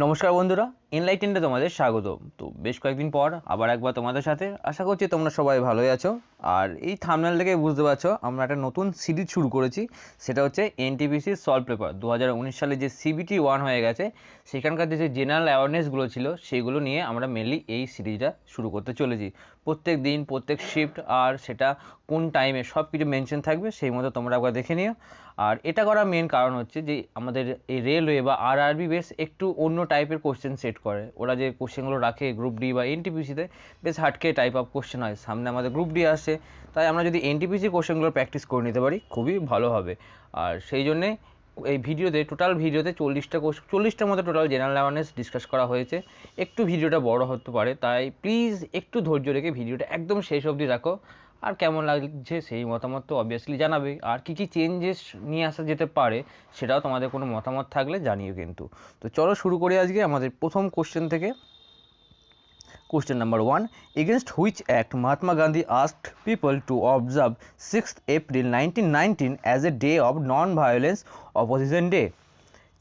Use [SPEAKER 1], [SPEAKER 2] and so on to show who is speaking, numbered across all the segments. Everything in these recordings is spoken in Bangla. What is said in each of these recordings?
[SPEAKER 1] নমস্কার বন্ধুরা, এনলাইটেন্ডে তোমাদের স্বাগত। তো বেশ কয়েকদিন পর আবার একবার তোমাদের সাথে, আশা করছি তোমরা সবাই ভালোই আছো। আর এই থাম্বনেল থেকে বুঝতে পারছো আমরা একটা নতুন সিরিজ শুরু করেছি, সেটা হচ্ছে এনটিপিসি সলভ পেপার 2019 সালে যে সিবিটি 1 হয়ে গেছে, সেখানকার যে জেনারেল অ্যাওয়ারনেসগুলো ছিল সেগুলো নিয়ে আমরা মেনলি এই সিরিজটা শুরু করতে চলেছি। প্রত্যেক দিন, প্রত্যেক শিফট, আর সেটা কোন টাইমে সব কিছু মেনশন থাকবে, সেই মতো তোমরা একবার দেখে নিও। আর এটা করার মেন কারণ হচ্ছে যে আমাদের এই রেলওয়ে বা আরআরবি বেশ একটু অন্য টাইপের কোশ্চেন সেট করে। ওরা যে কোশ্চেনগুলো রাখে গ্রুপ ডি বা এনটিপিসিতে, বেশ হাটকে টাইপ অফ কোশ্চেন হয়। সামনে আমাদের গ্রুপ ডি আসে, তাই আমরা যদি এনটিপিসি কোশ্চেনগুলো প্র্যাকটিস করে নিতে পারি খুবই ভালো হবে। আর সেই জন্যে এই ভিডিওতে, টোটাল ভিডিওতে 40টার মতো টোটাল জেনারেল অ্যাওয়ারনেস ডিসকাস করা হয়েছে। একটু ভিডিওটা বড় হতে পারে, তাই প্লিজ একটু ধৈর্য রেখে ভিডিওটা একদম শেষ অবধি রাখো। আর কেমন লাগছে সেই মতামত তো অবভিয়াসলি জানাবে, আর কী কী চেঞ্জেস নিয়ে আসা যেতে পারে সেটাও তোমাদের কোনো মতামত থাকলে জানিও কিন্তু। তো চলো শুরু করি আজকে আমাদের প্রথম কোশ্চেন থেকে। Question number 1. Against which act Mahatma Gandhi asked people to observe 6th April 1919 as a day of non-violence opposition day?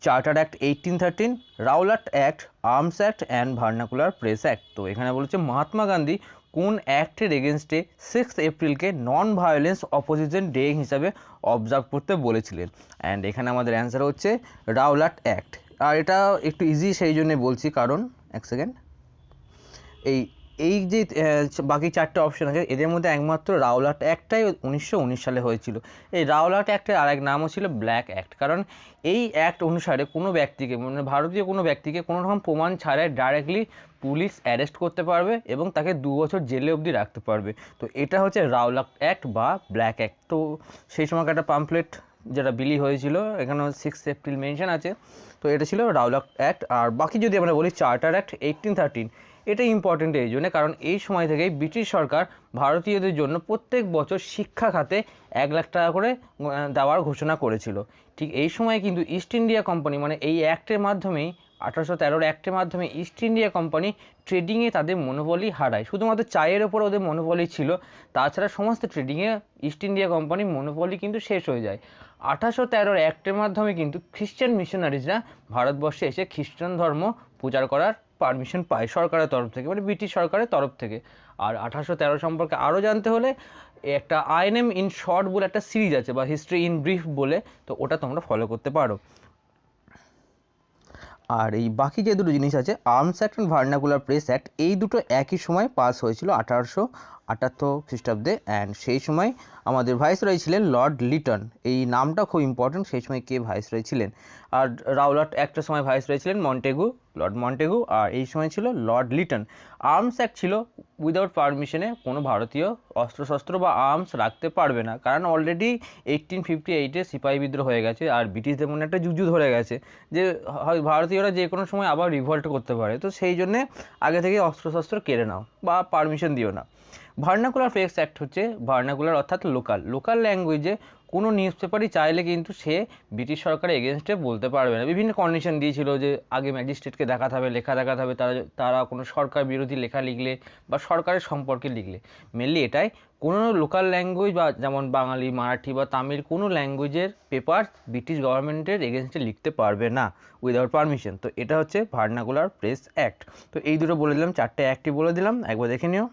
[SPEAKER 1] Charter act 1813, Rowlatt act, arms act and vernacular press act. তো এখানে বলেছে মহাত্মা গান্ধী কোন অ্যাক্টের এগেনস্টে 6 এপ্রিলকে নন ভায়োলেন্স অপোজিশন ডে হিসাবে অবজার্ভ করতে বলেছিলেন। অ্যান্ড এখানে আমাদের অ্যান্সার হচ্ছে রাওলাট অ্যাক্ট। আর এটা একটু ইজি সেই জন্যে বলছি, কারণ এক সেকেন্ড, এই এই যে বাকি চারটে অপশন আছে এদের মধ্যে একমাত্র রাওলাট অ্যাক্টটাই 1919 সালে হয়েছিল। এই রাওলাট অ্যাক্টের আরেক নামও ছিল ব্ল্যাক অ্যাক্ট, কারণ এই অ্যাক্ট অনুসারে কোনো ব্যক্তিকে, মানে ভারতীয় কোনো ব্যক্তিকে কোনো রকম প্রমাণ ছাড়াই ডাইরেক্টলি পুলিশ অ্যারেস্ট করতে পারবে এবং তাকে 2 বছর জেলে অবধি রাখতে পারবে। তো এটা হচ্ছে রাওলাট অ্যাক্ট বা ব্ল্যাক অ্যাক্ট। তো সেই সময় একটা পাম্পলেট যেটা বিলি হয়েছিল, এখানেও 6 এপ্রিল মেনশন আছে। তো এটা ছিল রাওলাট অ্যাক্ট। আর বাকি যদি আমরা বলি চার্টার অ্যাক্ট 1813, এটা ইম্পর্টেন্ট এই জন্য কারণ এই সময় থেকেই ব্রিটিশ সরকার ভারতীয়দের জন্য প্রত্যেক বছর শিক্ষা খাতে 1 লাখ টাকা করে দেওয়ার ঘোষণা করেছিল। ঠিক এই সময় কিন্তু ইস্ট ইন্ডিয়া কোম্পানি, মানে এই অ্যাক্টের মাধ্যমেই 1813 অ্যাক্টের মাধ্যমে ইস্ট ইন্ডিয়া কোম্পানি ট্রেডিংয়ে তাদের মনোবলি হারায়। শুধুমাত্র চায়ের ওপর ওদের মনোবলি ছিল, তাছাড়া সমস্ত ট্রেডিংয়ে ইস্ট ইন্ডিয়া কোম্পানির মনোবলি কিন্তু শেষ হয়ে যায়। 1813 অ্যাক্টের মাধ্যমে কিন্তু খ্রিশ্চান মিশনারিজরা ভারতবর্ষে এসে খ্রিস্টান ধর্ম প্রচার করার পারমিশন পায় সরকারের তরফ থেকে, মানে ব্রিটিশ সরকারের তরফ থেকে। আর 1813 সম্পর্কে আরও জানতে হলে একটা আইএনএম ইন শর্ট বলে একটা সিরিজ আছে, বা হিস্ট্রি ইন ব্রিফ বলে, তো ওটা তোমরা ফলো করতে পারো। আর এই বাকি যে দুটো জিনিস আছে, arms act and vernacular press act, এই দুটো একই সময় পাস হয়েছিল 1878 খ্রিস্টাব্দে। অ্যান্ড সেই সময় আমাদের ভাইসরয় ছিলেন লর্ড লিটন। এই নামটা খুব ইম্পর্টেন্ট, সেই সময় কে ভাইসরয় ছিলেন। আর রাওলাট অ্যাক্টের সময় ভাইসরয় ছিলেন মন্টেগু, লর্ড মন্টেগু, আর এই সময় ছিল লর্ড লিটন। আর্মস অ্যাক্ট ছিল উইদাউট পারমিশনে কোনো ভারতীয় অস্ত্রশস্ত্র বা আর্মস রাখতে পারবে না, কারণ অলরেডি 1858-এ সিপাহী বিদ্রোহ হয়ে গেছে আর ব্রিটিশদের মনে একটা যুদ্ধ ধরে গেছে যে ভারতীয়রা যে কোনো সময় আবার রিভল্ট করতে পারে। তো সেই জন্যে আগে থেকে অস্ত্রশস্ত্র কেড়ে নাও বা পারমিশন দিও না। ভার্নাকুলার প্রেস অ্যাক্ট হচ্ছে ভার্নাকুলার অর্থাৎ লোকাল ল্যাঙ্গুয়েজে কোনো নিউজ পেপারই চাইলে কিন্তু সে ব্রিটিশ সরকারের এগেনস্টে বলতে পারবে না। বিভিন্ন কন্ডিশন দিয়েছিল যে আগে ম্যাজিস্ট্রেটকে দেখাতে হবে, লেখা দেখাতে হবে, তারা কোনো সরকার বিরোধী লেখা লিখলে বা সরকারের সম্পর্কে লিখলে। মেনলি এটাই, কোনো লোকাল ল্যাঙ্গুয়েজ বা যেমন বাঙালি, মারাঠি বা তামিল কোনো ল্যাঙ্গুয়েজের পেপার ব্রিটিশ গভর্নমেন্টের এগেনস্টে লিখতে পারবে না উইদাউট পারমিশন। তো এটা হচ্ছে ভার্নাকুলার প্রেস অ্যাক্ট। তো এই দুটো বলে দিলাম, চারটে অ্যাক্টই বলে দিলাম, একবার দেখে নিও।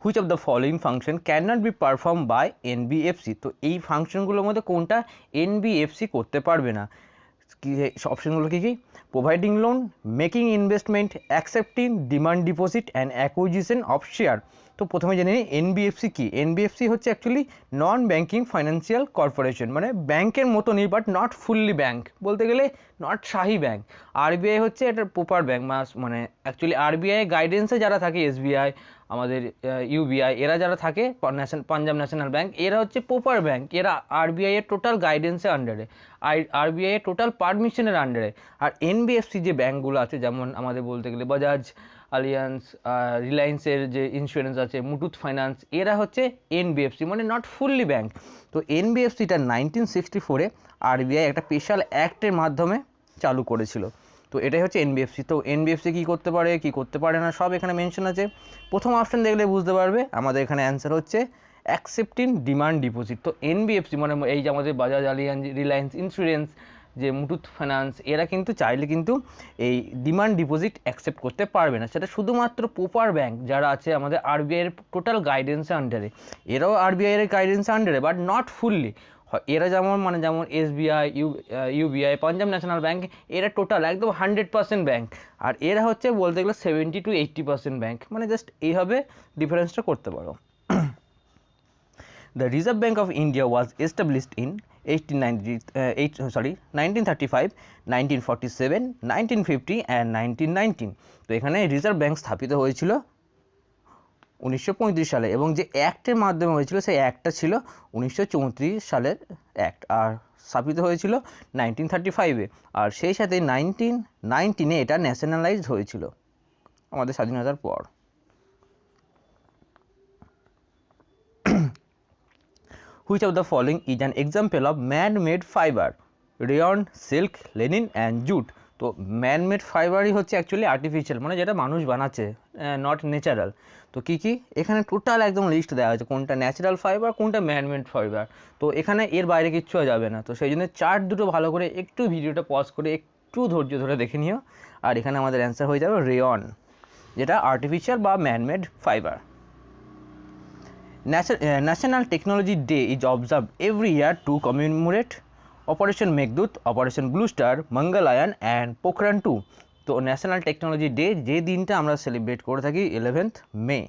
[SPEAKER 1] Which of the following function can not be perform by NBFC? তো এই ফাংশনগুলোর মধ্যে কোনটা এনবিএফসি করতে পারবে না? কি অপশনগুলো কী কী? Providing loan, making investment, accepting demand deposit and acquisition of share. তো প্রথমে জেনে নিই এনবিএফসি কী। এনবিএফসি হচ্ছে actually non banking financial corporation, মানে ব্যাংকের মতনই বাট নট ফুললি ব্যাঙ্ক, বলতে গেলে নট শাহী ব্যাঙ্ক। আরবিআই হচ্ছে এটা প্রপার ব্যাঙ্ক, মানে অ্যাকচুয়ালি আরবিআই গাইডেন্সে যারা থাকে, এসবিআই, আমাদের ইউবিআই, এরা যারা থাকে, পাঞ্জাব ন্যাশনাল ব্যাঙ্ক, এরা হচ্ছে প্রপার ব্যাঙ্ক। এরা আরবিআই এর টোটাল গাইডেন্সের আন্ডারে, আরবিআই এর টোটাল পারমিশনের আন্ডারে। আর এনবিএফসি যে ব্যাঙ্কগুলো আছে, যেমন আমাদের বলতে গেলে বাজাজ আলিয়ান্স, রিলায়েন্সের যে ইন্স্যুরেন্স আছে, মুথুট ফাইন্যান্স, এরা হচ্ছে এনবিএফসি, মানে নট ফুললি ব্যাঙ্ক। তো এনবিএফসিটা 1964-এ আরবিআই একটা স্পেশাল অ্যাক্টের মাধ্যমে চালু করেছিল। তো এটাই হচ্ছে এনবিএফসি। তো এনবিএফসি কী করতে পারে, কী করতে পারে না, সব এখানে মেনশন আছে। প্রথম অপশন দেখলে বুঝতে পারবে, আমাদের এখানে অ্যান্সার হচ্ছে অ্যাকসেপ্টিং ডিমান্ড ডিপোজিট। তো এনবিএফসি মানে এই যে আমাদের বাজাজ আলিয়ান্স, রিলায়েন্স ইন্স্যুরেন্স, যে মুথুট ফাইন্যান্স, এরা কিন্তু চাইলে কিন্তু এই ডিমান্ড ডিপোজিট অ্যাকসেপ্ট করতে পারবে না। সেটা শুধুমাত্র প্রপার ব্যাংক যারা আছে আমাদের আরবিআইয়ের টোটাল গাইডেন্সের আন্ডারে, এরাও আরবিআইয়ের গাইডেন্সের আন্ডারে, বাট নট ফুললি। এরা যেমন যেমন SBI, UBI, Punjab national bank, এরা টোটাল একদম 100% ব্যাংক, আর এরা হচ্ছে বলতে গেলে 70 to 80% ব্যাংক। মানে জাস্ট এইভাবে ডিফারেন্সটা করতে পারো। The Reserve Bank of India was established in 1935, 1947, 1950 and 1919। তো এখানে রিজার্ভ ব্যাংক স্থাপিত হয়েছিল 1935 সালে, এবং যে অ্যাক্টের মাধ্যমে হয়েছিল সেই অ্যাক্টটা ছিল 1934 সালের অ্যাক্ট, আর স্থাপিত হয়েছিল 1935-এ, আর সেই সাথে 1919-এ এটা ন্যাশনালাইজড হয়েছিল আমাদের স্বাধীনতার পর। Which of the following is an example of man-made fiber? Rayon, silk, linen and jute। তো man-made fiberই হচ্ছে অ্যাকচুয়ালি আর্টিফিশিয়াল, মানে যেটা মানুষ বানাচ্ছে, নট ন্যাচারাল। তো কী কী এখানে টোটাল একদম লিস্ট দেওয়া আছে, কোনটা ন্যাচারাল ফাইবার, কোনটা ম্যান-মেড ফাইবার। তো এখানে এর বাইরে কিচ্ছু যাবে না। তো সেই জন্য চার্ট দুটো ভালো করে একটু ভিডিওটা পজ করে একটু ধৈর্য ধরে দেখে নিও, আর এখানে আমাদের অ্যান্সার হয়ে যাবে রেয়ন, যেটা আর্টিফিশিয়াল বা man-made fibre. National Technology Day is observed every year to commemorate Operation Meghdoot, Operation Blue Star, Mangalyaan and Pokhran 2। তো ন্যাশনাল টেকনোলজি ডে যে দিনটা আমরা সেলিব্রেট করে থাকি 11th মে,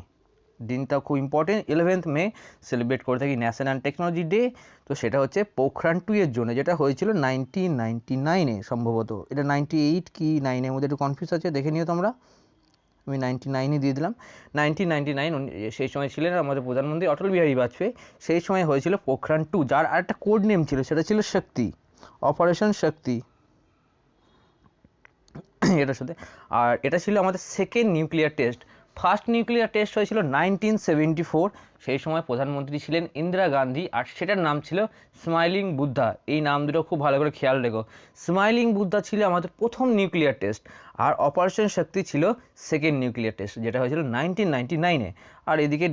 [SPEAKER 1] দিনটা খুব ইম্পর্টেন্ট। 11th মে সেলিব্রেট করে থাকি ন্যাশনাল টেকনোলজি ডে। তো সেটা হচ্ছে পোখরান 2 এর জন্য, যেটা হয়েছিল 1999-এ সম্ভবত। এটা 98 কি 9-এর মধ্যে একটু কনফিউজ আছে, দেখে নিও তোমরা। আমি 99-ই দিয়ে দিলাম। 1999 সেই সময় ছিলেন আমাদের প্রধানমন্ত্রী অটল বিহারী বাজপেয়ী। সেই সময় হয়েছিল পোখরান 2, যার আরেকটা কোড নেম ছিল, সেটা ছিল শক্তি, অপারেশন শক্তি এটার সাথে। আর এটা ছিল আমাদের second nuclear test. First nuclear test হয়েছিল 1974, সেই সময় প্রধানমন্ত্রী ছিলেন ইন্দিরা গান্ধী, আর সেটার নাম ছিল স্মাইলিং বুদ্ধা। এই নাম দুটো খুব ভালো করে খেয়াল রেখো। স্মাইলিং বুদ্ধা ছিল আমাদের প্রথম নিউক্লিয়ার টেস্ট, আর অপারেশন শক্তি ছিল সেকেন্ড নিউক্লিয়ার টেস্ট, যেটা হয়েছিল 1999-এ। আর এদিকে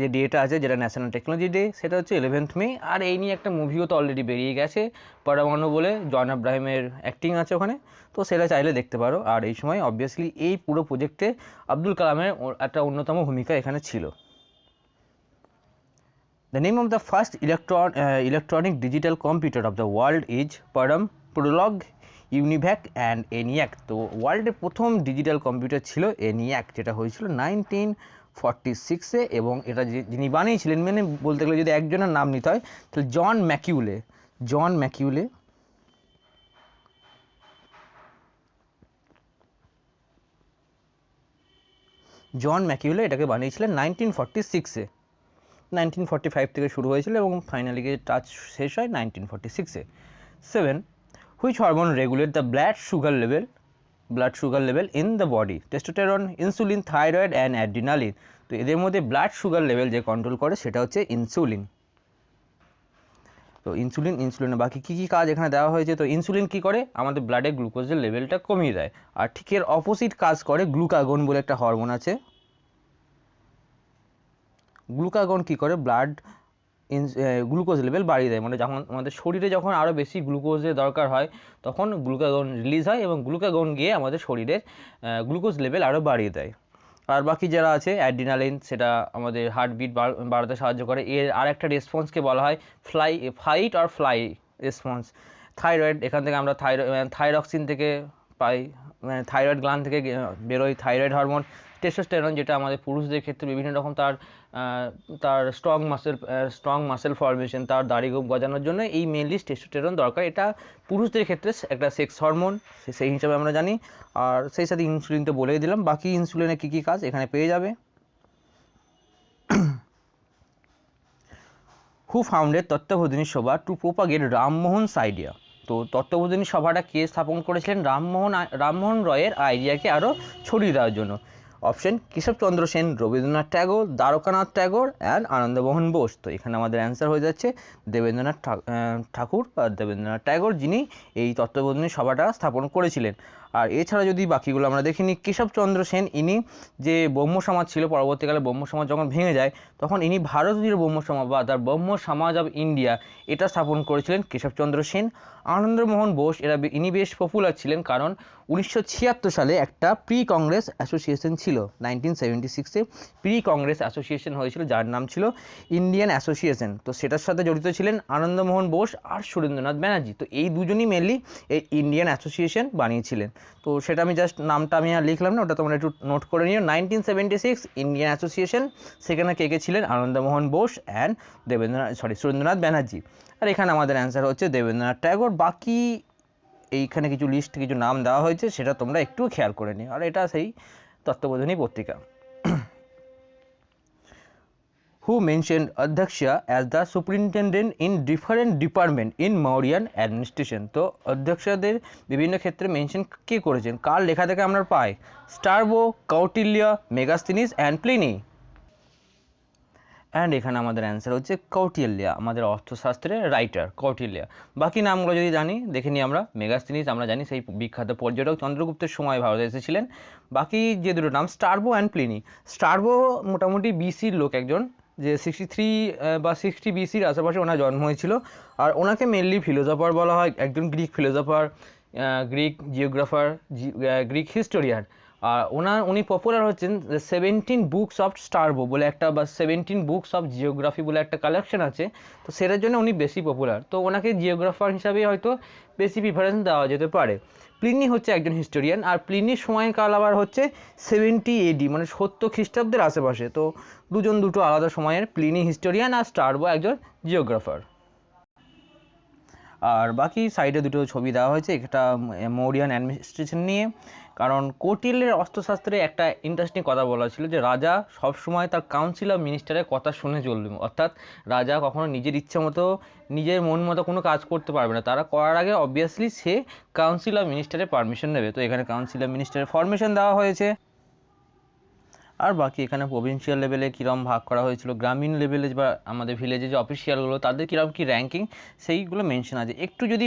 [SPEAKER 1] যে ডেটা আছে, যেটা ন্যাশনাল টেকনোলজি ডে, সেটা হচ্ছে 11th মে। আর এই নিয়ে একটা মুভিও তো অলরেডি বেরিয়ে গেছে, পরমাণু বলে, জন আব্রাহিমের অ্যাক্টিং আছে ওখানে, তো সেটা চাইলে দেখতে পারো। আর এই সময় অবভিয়াসলি এই পুরো প্রজেক্টে আব্দুল কালামের একটা অন্যতম ভূমিকা এখানে ছিল। The name of the first electronic digital computer of the world is Param, Prolog, Univac and ENIAC। তো ওয়ার্ল্ডের প্রথম ডিজিটাল কম্পিউটার ছিল ENIAC, যেটা হয়েছিল 1946-এ, এবং এটা যিনি বানিয়েছিলেন, মানে বলতে গেলে যদি একজনের নাম নিতে হয় তাহলে জন ম্যাকিউলে। জন ম্যাকিউলে এটাকে বানিয়েছিলেন 1946-এ। 1945 থেকে শুরু হয়েছিল এবং ফাইনালি গিয়ে টাচ শেষ হয় 1946-এ। 7. Which hormone regulate the blood sugar level in the body? Testosterone, insulin, thyroid and adrenaline। তো এদের মধ্যে ব্লাড সুগার লেভেল যে কন্ট্রোল করে সেটা হচ্ছে ইনসুলিন। তো ইনসুলিনের বাকি কী কী কাজ এখানে দেওয়া হয়েছে। তো ইনসুলিন কী করে, আমাদের ব্লাডে গ্লুকোজের লেভেলটা কমিয়ে দেয়। আর ঠিক এর অপোজিট কাজ করে গ্লুকাগন বলে একটা হরমোন আছে। গ্লুকাগন কী করে, ব্লাড গ্লুকোজ লেভেল বাড়িয়ে দেয়। মানে যখন আমাদের শরীরে যখন আরও বেশি গ্লুকোজের দরকার হয়, তখন গ্লুকাগন রিলিজ হয়, এবং গ্লুকাগন গিয়ে আমাদের শরীরের গ্লুকোজ লেভেল আরও বাড়িয়ে দেয়। আর বাকি যারা আছে অ্যাড্রিনালিন, সেটা আমাদের হার্টবিট বাড়াতে সাহায্য করে। এর আরেকটা রেসপন্সকে বলা হয় fight or fly response. Thyroid, এখান থেকে আমরা থাইরক্সিন থেকে পাই, মানে থাইরয়েড গ্ল্যান্ড থেকে বেরোয় থাইরয়েড হরমোন। টেস্টোস্টেরন, যেটা আমাদের পুরুষদের ক্ষেত্রে বিভিন্ন রকম তার স্ট্রং মাসেল ফর্মেশন, তার দাড়ি গজানোর জন্য এই মেনলি টেস্টোস্টেরন দরকার। এটা পুরুষদের ক্ষেত্রে একটা সেক্স হরমোন, সেই হিসাবে আমরা জানি। আর সেই সাথে ইনসুলিন তো বলেই দিলাম। বাকি ইনসুলিনের কী কী কাজ এখানে পেয়ে যাবে। হু ফাউন্ডেড তত্ত্বাবধানী সভা টু প্রোপাগেট রামমোহনস আইডিয়া? তো তত্ত্বাবধানী সভাটা কে স্থাপন করেছিলেন রামমোহন রয়ের আইডিয়াকে আরও ছড়িয়ে দেওয়ার জন্য? Option Keshab Chandra Sen, Rabindranath Tagore, Dwarkanath Tagore and Ananda Mohan Bose. তো এখানে আমাদের অ্যান্সার হয়ে যাচ্ছে দেবেন্দ্রনাথ ঠাকুর বা দেবেন্দ্রনাথ ট্যাগোর, যিনি এই তত্ত্বাবধানী সভাটা স্থাপন করেছিলেন। আর এছাড়া যদি বাকিগুলো আমরা দেখে নিই, কেশবচন্দ্র সেন ইনি যে ব্রহ্ম সমাজ ছিল, পরবর্তীকালে ব্রহ্ম সমাজ যখন ভেঙে যায় তখন ইনি ভারতীয় ব্রহ্ম সমাজ বা দ্য ব্রহ্ম সমাজ অব ইন্ডিয়া এটা স্থাপন করেছিলেন কেশবচন্দ্র সেন। আনন্দমোহন বোস ইনি বেশ পপুলার ছিলেন, কারণ 1976 সালে একটা প্রি কংগ্রেস অ্যাসোসিয়েশন ছিল, 1976-এ প্রি কংগ্রেস অ্যাসোসিয়েশন হয়েছিল যার নাম ছিল ইন্ডিয়ান অ্যাসোসিয়েশন। তো সেটার সাথে জড়িত ছিলেন আনন্দমোহন বোস আর সুরেন্দ্রনাথ ব্যানার্জি। তো এই দুজনই মেনলি এই ইন্ডিয়ান অ্যাসোসিয়েশন বানিয়েছিলেন। তো সেটা আমি জাস্ট নামটা আমি আর লিখলাম না, ওটা তোমরা একটু নোট করে নিও। 1976 ইন্ডিয়ান অ্যাসোসিয়েশন, সেখানে কে কে ছিলেন? আনন্দমোহন বোস অ্যান্ড সুরেন্দ্রনাথ ব্যানার্জি। আর এখানে আমাদের অ্যান্সার হচ্ছে দেবেন্দ্রনাথ ট্যাগোর। বাকি এইখানে কিছু লিস্ট, কিছু নাম দেওয়া হয়েছে, সেটা তোমরা একটু খেয়াল করে নিও। আর এটা সেই তত্ত্ববোধিনী পত্রিকা। Who mentioned Adhyaksha as the superintendent in different department in Mauryan administration? তো অধ্যক্ষদের বিভিন্ন ক্ষেত্রে মেনশন কে করেছেন, কার লেখা থেকে আমরা পাই? Strabo, Kautilya, Megasthenes and Pliny. And এখানে আমাদের অ্যান্সার হচ্ছে কৌটিল্য, আমাদের অর্থশাস্ত্রের রাইটার কৌটিল্য। বাকি নামগুলো যদি জানি দেখে নিই আমরা। মেগাস্থিনিস আমরা জানি সেই বিখ্যাত পর্যটক, চন্দ্রগুপ্তের সময় ভারতে এসেছিলেন। বাকি যে দুটো নাম স্টারবো অ্যান্ড প্লিনি। স্টারবো মোটামুটি বিসির লোক একজন, যে 63 বা 60 বিসির আশেপাশে ওনার জন্ম হয়েছিল। আর ওনাকে মেনলি ফিলোসফার বলা হয়, একজন Greek philosopher, Greek geographer, Greek historian. আর উনি পপুলার হচ্ছেন 17 বুকস অফ স্টারবো বলে একটা, বা 17 বুকস অফ জিওগ্রাফি বলে একটা কালেকশন আছে। তো সেটার জন্য উনি বেশি পপুলার। তো ওনাকে জিওগ্রাফার হিসাবে হয়তো বেশি প্রিফারেন্স দেওয়া যেতে পারে। প্লিনি হচ্ছে একজন হিস্টোরিয়ান, আর প্লিনির সময়কাল আবার হচ্ছে 70 AD, মানে 70 খ্রিস্টাব্দের আশেপাশে। তো দুটো আলাদা সময়ের, প্লিনি হিস্টোরিয়ান আর স্টারবো একজন জিওগ্রাফার। আর বাকি সাইডে দুটো ছবি দেওয়া হয়েছে, একটা মৌরিয়ান অ্যাডমিনিস্ট্রেশন নিয়ে। কারণ কৌটিল্যের অর্থশাস্ত্রে একটা ইন্টারেস্টিং কথা বলা ছিল যে রাজা সবসময় তার কাউন্সিল অফ মিনিস্টারের কথা শুনে চলবে, অর্থাৎ রাজা কখনো নিজের ইচ্ছা মতো, নিজের মন মতো কোনো কাজ করতে পারবে না। তারা করার আগে অবভিয়াসলি সে কাউন্সিল অফ মিনিস্টারের পারমিশন নেবে। তো এখানে কাউন্সিল অফ মিনিস্টারের ফরমেশন দেওয়া হয়েছে। আর বাকি এখানে প্রভিন্সিয়াল লেভেলে কীরকম ভাগ করা হয়েছিল, গ্রামীণ লেভেলে বা আমাদের ভিলেজে যে অফিসিয়ালগুলো তাদের কীরকম কী র্যাঙ্কিং, সেইগুলো মেনশন আছে। একটু যদি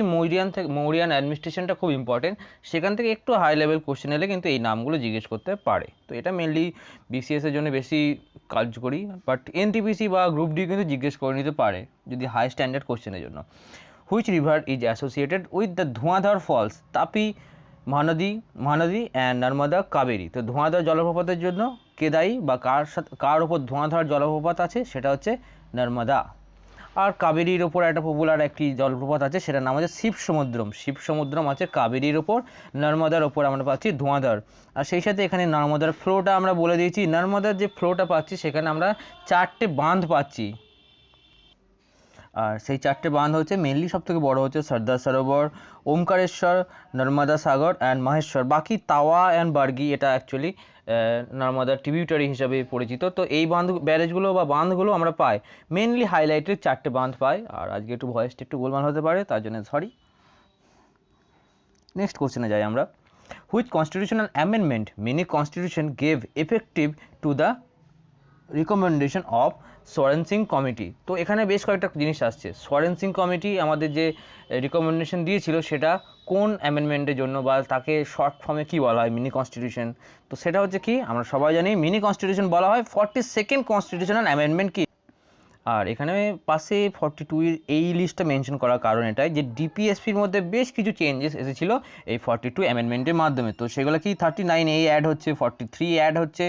[SPEAKER 1] মৌরিয়ান অ্যাডমিনিস্ট্রেশনটা খুব ইম্পর্টেন্ট, সেখান থেকে একটু হাই লেভেল কোশ্চেন এলে কিন্তু এই নামগুলো জিজ্ঞেস করতে পারে। তো এটা মেনলি বিসিএস এর জন্য বেশি কার্যকরী, বাট এনটিপিসি বা গ্রুপ ডি কিন্তু জিজ্ঞেস করে নিতে পারে যদি হাই স্ট্যান্ডার্ড কোশ্চেনের জন্য। Which river is associated with the Dhuandhar falls? Tapi, Mahanadi and Narmada, Kaveri. তো ধোঁয়াধার জলপ্রপাতের জন্য কে দায়ী, বা কার ওপর ধোঁয়াধার জলপ্রপাত আছে? সেটা হচ্ছে নর্মদা। আর কাবেরীর ওপর একটা পপুলার একটি জলপ্রপাত আছে, সেটার নাম হচ্ছে শিবসমুদ্রম আছে কাবেরীর ওপর। নর্মদার ওপর আমরা পাচ্ছি ধোঁয়াধার। আর সেই সাথে এখানে নর্মদার ফ্লোটা আমরা বলে দিয়েছি। নর্মদার যে ফ্লোটা পাচ্ছি সেখানে আমরা 4টে বাঁধ পাচ্ছি। আর সেই 4টে বাঁধ হচ্ছে মেনলি সবথেকে বড় হচ্ছে সর্দার সরোবর, ওমকারেশ্বর, নর্মদা সাগর অ্যান্ড মহেশ্বর। বাকি তাওয়া অ্যান্ড বার্গি এটা অ্যাকচুয়ালি নর্মদার ট্রিবিউটারি হিসাবে পরিচিত। তো এই ব্যারেজগুলো বা বাঁধগুলো আমরা পাই, মেনলি হাইলাইটেড 4টে বাঁধ পাই। আর আজকে একটু ভয়েসটা একটু গোলমাল হতে পারে, তার জন্য সরি। নেক্সট কোশ্চেনে যাই আমরা। Which constitutional amendment mini constitution gave effective to the recommendation of Soren Singh committee? তো এখানে বেশ কয়েকটা জিনিস আসছে। সোরেন সিং কমিটি আমাদের যে রিকমেন্ডেশন দিয়েছিল সেটা কোন অ্যামেন্ডমেন্টের জন্য, বা তাকে শর্ট ফর্মে কী বলা হয়, মিনি কনস্টিটিউশন। তো সেটা হচ্ছে কি, আমরা সবাই জানি মিনি কনস্টিটিউশন বলা হয় 42nd কনস্টিটিউশনাল অ্যামেন্ডমেন্ট কি। আর এখানে পাশে 42 এই লিস্টটা মেনশন করার কারণ এটাই যে ডিপিএসপির মধ্যে বেশ কিছু চেঞ্জেস এসেছিল এই 42 অ্যামেন্ডমেন্টের মাধ্যমে। তো সেগুলো কি 39A অ্যাড হচ্ছে, 43 অ্যাড হচ্ছে,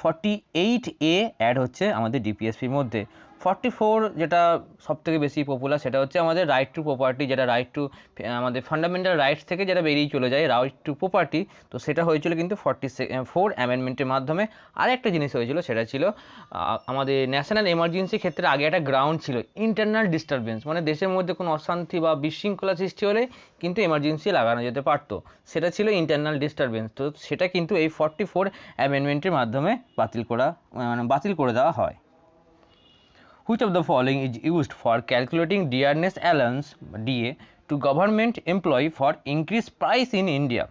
[SPEAKER 1] 48A অ্যাড হচ্ছে আমাদের ডিপিএসপির মধ্যে। 44 যেটা সবথেকে বেশি পপুলার, সেটা হচ্ছে আমাদের রাইট টু প্রপার্টি, যেটা রাইট টু আমাদের ফান্ডামেন্টাল রাইটস থেকে যেটা বেরিয়ে চলে যায়, রাইট টু প্রপার্টি। তো সেটা হয়েছিল কিন্তু 44 অ্যামেন্ডমেন্টের মাধ্যমে। আর একটা জিনিস হয়েছিল, সেটা ছিল আমাদের ন্যাশনাল এমার্জেন্সি ক্ষেত্রে আগে একটা গ্রাউন্ড ছিল ইন্টারনাল ডিস্টারবেন্স, মানে দেশের মধ্যে কোনো অশান্তি বা বিশৃঙ্খলা সৃষ্টি হলে কিন্তু এমার্জেন্সি লাগানো যেতে পারতো, সেটা ছিল ইন্টারনাল ডিস্টারবেন্স। তো সেটা কিন্তু এই 44 অ্যামেন্ডমেন্টের মাধ্যমে বাতিল করে দেওয়া হয়। Which of the following is used for calculating dearness allowance DA to government employee for increased price in India?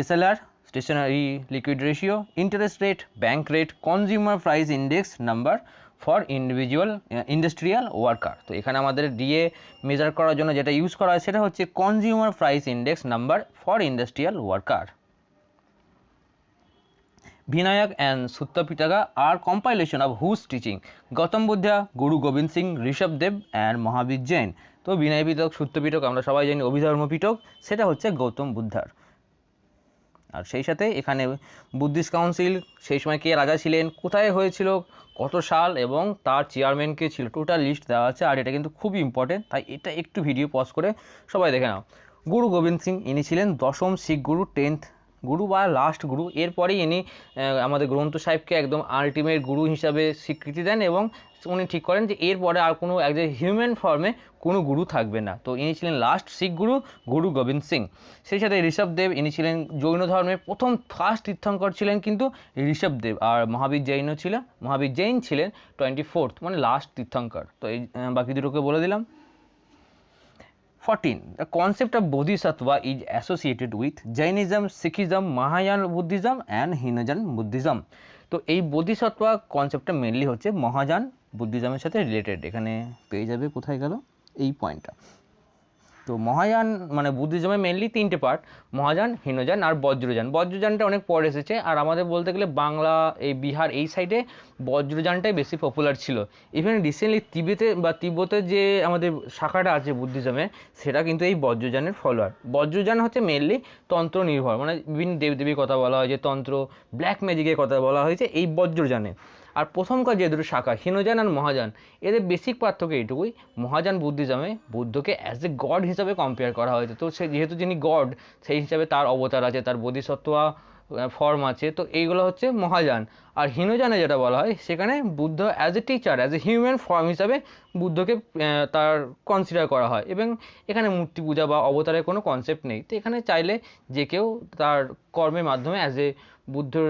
[SPEAKER 1] SLR, stationary liquid ratio, interest rate, bank rate, consumer price index number, for individual industrial worker. তো এখানে আমাদের ডিএ মেজার করার জন্য যেটা ইউজ করা হয় সেটা হচ্ছে consumer price index number for industrial worker. Vinayak and Sutta Pitaka are compilation of whose teaching? Gautam Buddha, Guru Gobind Singh, Rishabh Dev and Mahavir Jain। তো বিনয় পিটক, সত্য পিটক আমরা সবাই জানি অভিধর্ম পিটক, সেটা হচ্ছে গৌতম বুদ্ধার। আর সেই সাথে এখানে বুদ্ধিস্ট কাউন্সিল সেই সময় কে রাজা ছিলেন, কোথায় হয়েছিল, কত সাল এবং তার চেয়ারম্যান কে ছিল, টোটাল লিস্ট দেওয়া আছে। আর এটা কিন্তু খুবই ইম্পর্টেন্ট, তাই এটা একটু ভিডিও পজ করে সবাই দেখে নাও। গুরু গোবিন্দ সিং ইনি ছিলেন দশম শিখ গুরু, 10th গুরু বা লাস্ট গুরু। এরপরেই ইনি আমাদের গ্রন্থ সাহেবকে একদম আলটিমেট গুরু হিসাবে স্বীকৃতি দেন এবং উনি ঠিক করেন যে এরপরে আর কোনো একজন হিউম্যান ফর্মে কোনো গুরু থাকবে না। তো ইনি ছিলেন লাস্ট শিখ গুরু, গুরু গোবিন্দ সিং। সেই সাথে ঋষভ দেব, ইনি ছিলেন জৈন ধর্মের প্রথম ফার্স্ট তীর্থঙ্কর ছিলেন কিন্তু ঋষভ দেব। আর মহাবীর জৈন ছিলেন 24th মানে লাস্ট তীর্থঙ্কর। তো এই বাকি দুটোকে বলে দিলাম। 14. The concept of Bodhisattva is associated with Jainism, Sikhism, Mahayana Buddhism and Hinduism Buddhism। তো এই বোধিসত্ত্বা কনসেপ্টটা মেনলি হচ্ছে মহাযান বুদ্ধিজমের সাথে রিলেটেড। এখানে পেয়ে যাবে, কোথায় গেল এই পয়েন্টটা। তো মহাযান মানে বুদ্ধিজমে মেনলি 3টে পার্ট, মহাযান, হীনযান আর বজ্রযান। বজ্রযানটা অনেক পরে এসেছে, আর আমাদের বলতে গেলে বাংলা, এই বিহার এই সাইডে বজ্রযানটাই বেশি পপুলার ছিল। ইভেন রিসেন্টলি তিব্বতের যে আমাদের শাখাটা আছে বুদ্ধিজমে, সেটা কিন্তু এই বজ্রযানের ফলোয়ার। বজ্রযান হচ্ছে মেনলি তন্ত্র নির্ভর, মানে বিভিন্ন দেবদেবীর কথা বলা হয়, যে তন্ত্র, ব্ল্যাক ম্যাজিকের কথা বলা হয়েছে এই বজ্রযানে। আর প্রথমকার যে দুটো শাখা হীনযান আর মহাযান, এদের বেসিক পার্থক্য এইটুকুই, মহাযান বুদ্ধিজমে বুদ্ধকে অ্যাজ এ গড হিসাবে কম্পেয়ার করা হয়েছে। তো সে যেহেতু যিনি গড, সেই হিসাবে তার অবতার আছে, তার বোধিসত্ত্বা ফর্ম আছে, তো এইগুলো হচ্ছে মহাযান। আর হীনযানে যেটা বলা হয়, সেখানে Buddha as a teacher, as a human form হিসাবে বুদ্ধকে তার কনসিডার করা হয়। এবং এখানে মূর্তি পূজা বা অবতারের কোনো কনসেপ্ট নেই। তো এখানে চাইলে যে কেউ তার কর্মের মাধ্যমে অ্যাজ এ বুদ্ধর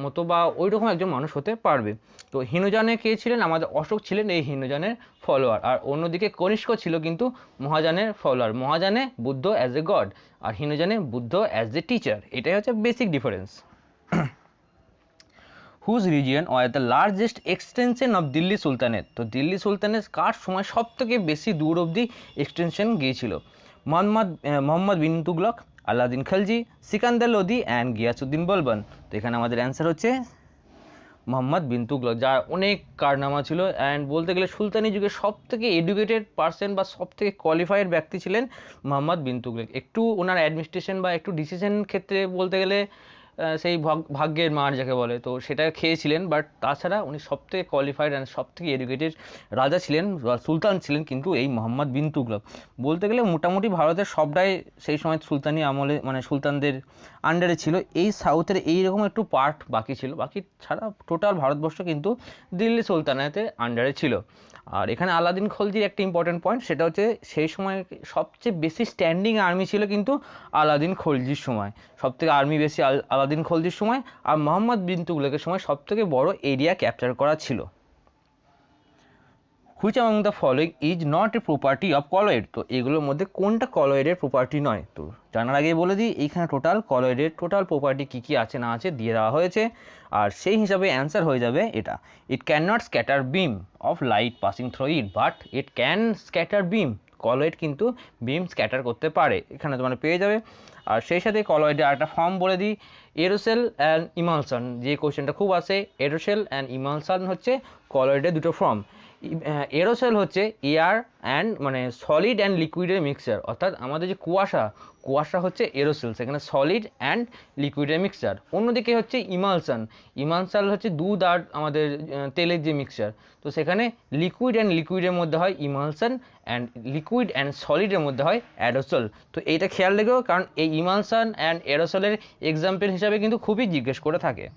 [SPEAKER 1] মতো বা ওই রকম একজন মানুষ হতে পারবে। তো হীনযানে কে ছিলেন, আমাদের অশোক ছিলেন এই হীনযানের ফলোয়ার। আর অন্যদিকে কনিষ্ক ছিল কিন্তু মহাযানের ফলোয়ার। মহাযানে বুদ্ধ অ্যাজ এ গড, আর হীনযানে বুদ্ধ অ্যাজ এ টিচার। এটাই হচ্ছে basic difference. Whose region were the largest extension of Delhi sultanate. তো দিল্লি সুলতানের কার সময় সব থেকে বেশি দূর অবধি এক্সটেনশন গিয়েছিল? মোহাম্মদ বিন তুগলক, আলাউদ্দিন খলজি, সিকান্দার লোদি অ্যান্ড গিয়াসউদ্দিন বলবন। তো এখানে আমাদের অ্যান্সার হচ্ছে মোহাম্মদ বিন তুগলক, যার অনেক কারনামা ছিল। অ্যান্ড বলতে গেলে সুলতানি যুগের সব থেকে এডুকেটেড পার্সন বা সব থেকে কোয়ালিফাইড ব্যক্তি ছিলেন মোহাম্মদ বিন তুগলক। একটু ওনার অ্যাডমিনিস্ট্রেশন বা একটু ডিসিশন ক্ষেত্রে বলতে গেলে সেই ভাগ্যের মার যাকে বলে, তো সেটা খেয়েছিলেন। বাট তাছাড়া উনি সব থেকে কোয়ালিফাইড অ্যান্ড সব থেকে এডুকেটেড রাজা ছিলেন, সুলতান ছিলেন কিন্তু এই মোহাম্মদ বিন তুগলক। বলতে গেলে মোটামুটি ভারতের সবটাই সেই সময় সুলতানি আমলে মানে সুলতানদের আন্ডারে ছিল। এই সাউথের এইরকম একটু পার্ট বাকি ছিল, বাকি ছাড়া টোটাল ভারতবর্ষ কিন্তু দিল্লি সুলতানাতের আন্ডারে ছিল। আর এখানে আলাউদ্দিন খলজির একটা ইম্পর্টেন্ট পয়েন্ট, সেটা হচ্ছে সেই সময় সবচেয়ে বেশি স্ট্যান্ডিং আর্মি ছিল কিন্তু আলাউদ্দিন খলজির সময়, সব থেকে আর্মি বেশি আলাউদ্দিন খলজির সময়। আর মোহাম্মদ বিন তুগলকের সময় সব থেকে বড় এরিয়া ক্যাপচার করা ছিল। Which among the following is not a property of colloid. তো এগুলোর মধ্যে কোনটা কলয়েডের প্রপার্টি নয়? তো জানার আগেই বলে দিই, এইখানে টোটাল কলয়েডের টোটাল প্রপার্টি কী কী আছে না আছে দিয়ে দেওয়া হয়েছে, আর সেই হিসাবে অ্যান্সার হয়ে যাবে এটা। It can not scatter beam of light passing through it but it can scatter beam. Colloid কিন্তু বিম স্ক্যাটার করতে পারে, এখানে তোমার পেয়ে যাবে। আর সেই সাথে কলয়েডের আরেকটা ফর্ম বলে দিই, এরোসেল অ্যান্ড ইমালশন। যে কোয়েশ্চেনটা খুব আসে, এরোসেল অ্যান্ড ইমালশন হচ্ছে কলয়েডের দুটো ফর্ম। এরোসেল হচ্ছে এয়ার অ্যান্ড মানে সলিড অ্যান্ড লিকুইডের মিক্সচার, অর্থাৎ আমাদের যে কুয়াশা হচ্ছে এরোসেল, সেখানে সলিড অ্যান্ড লিকুইডের মিক্সচার। অন্যদিকে হচ্ছে ইমালশন হচ্ছে দুধ আর আমাদের তেলের যে মিক্সচার, তো সেখানে লিকুইড অ্যান্ড লিকুইডের মধ্যে হয় ইমালশন, অ্যান্ড লিকুইড অ্যান্ড সলিডের মধ্যে হয় অ্যারোসল। তো এইটা খেয়াল রেখেও, কারণ এই ইমালশন অ্যান্ড এরোসলের এক্সাম্পল হিসাবে কিন্তু খুবই জিজ্ঞেস করে থাকে।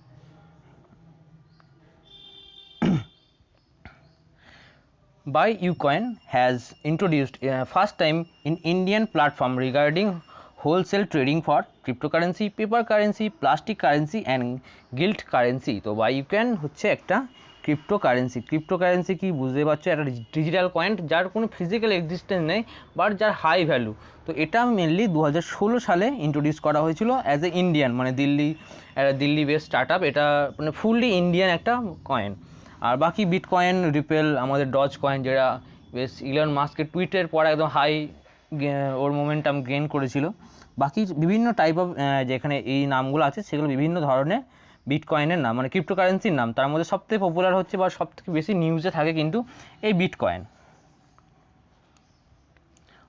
[SPEAKER 1] Bai Ucoin has introduced first time in Indian platform regarding wholesale trading for cryptocurrency, paper currency, plastic currency and gilt currency। তো Bai Ucoin হচ্ছে একটা ক্রিপ্টোকারেন্সি কি বুঝতে পারছো, একটা ডিজিটাল কয়েন যার কোনো ফিজিক্যাল এক্সিস্টেন্স নেই বাট যার হাই ভ্যালু। তো এটা মেনলি 2016 সালে ইন্ট্রোডিউস করা হয়েছিল অ্যাজ এ ইন্ডিয়ান মানে দিল্লি বেস স্টার্ট আপ। এটা মানে ফুললি ইন্ডিয়ান একটা কয়েন। আর বাকি বিটকয়েন, রিপেল, আমাদের ডজ কয়েন যেটা বেশ ইলন মাস্কের টুইটের পর একদম হাই ওর মোমেন্টাম গেইন করেছিল। বাকি বিভিন্ন টাইপ অফ যেখানে এই নামগুলো আছে সেগুলো বিভিন্ন ধরনের বিটকয়েনের নাম, মানে ক্রিপ্টোকারেন্সির নাম। তার মধ্যে সবথেকে পপুলার হচ্ছে বা সবথেকে বেশি নিউজে থাকে কিন্তু এই bitcoin.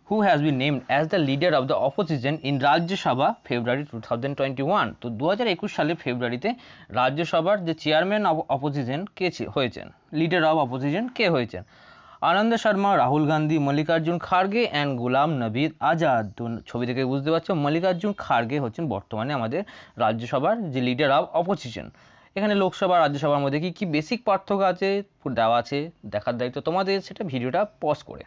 [SPEAKER 1] who has been named as the leader of the opposition in Rajya Sabha February 2021। তো 2021 সালের ফেব্রুয়ারিতে রাজ্যসভার যে চেয়ারম্যান অফ অপোজিশন কে হয়েছেন, লিডার অফ অপোজিশন কে হয়েছেন? আনন্দ শর্মা, রাহুল গান্ধী, মল্লিকার্জুন খাড়গে অ্যান্ড গোলাম নবী আজাদ। তো ছবি থেকে বুঝতে পারছো মল্লিকার্জুন খাড়গে হচ্ছেন বর্তমানে আমাদের রাজ্যসভার যে লিডার অফ অপোজিশন। এখানে লোকসভা রাজ্যসভার মধ্যে কি কি বেসিক পার্থক্য আছে দেওয়া আছে, দেখার দায়িত্ব তোমাদের, সেটা ভিডিওটা পজ করে।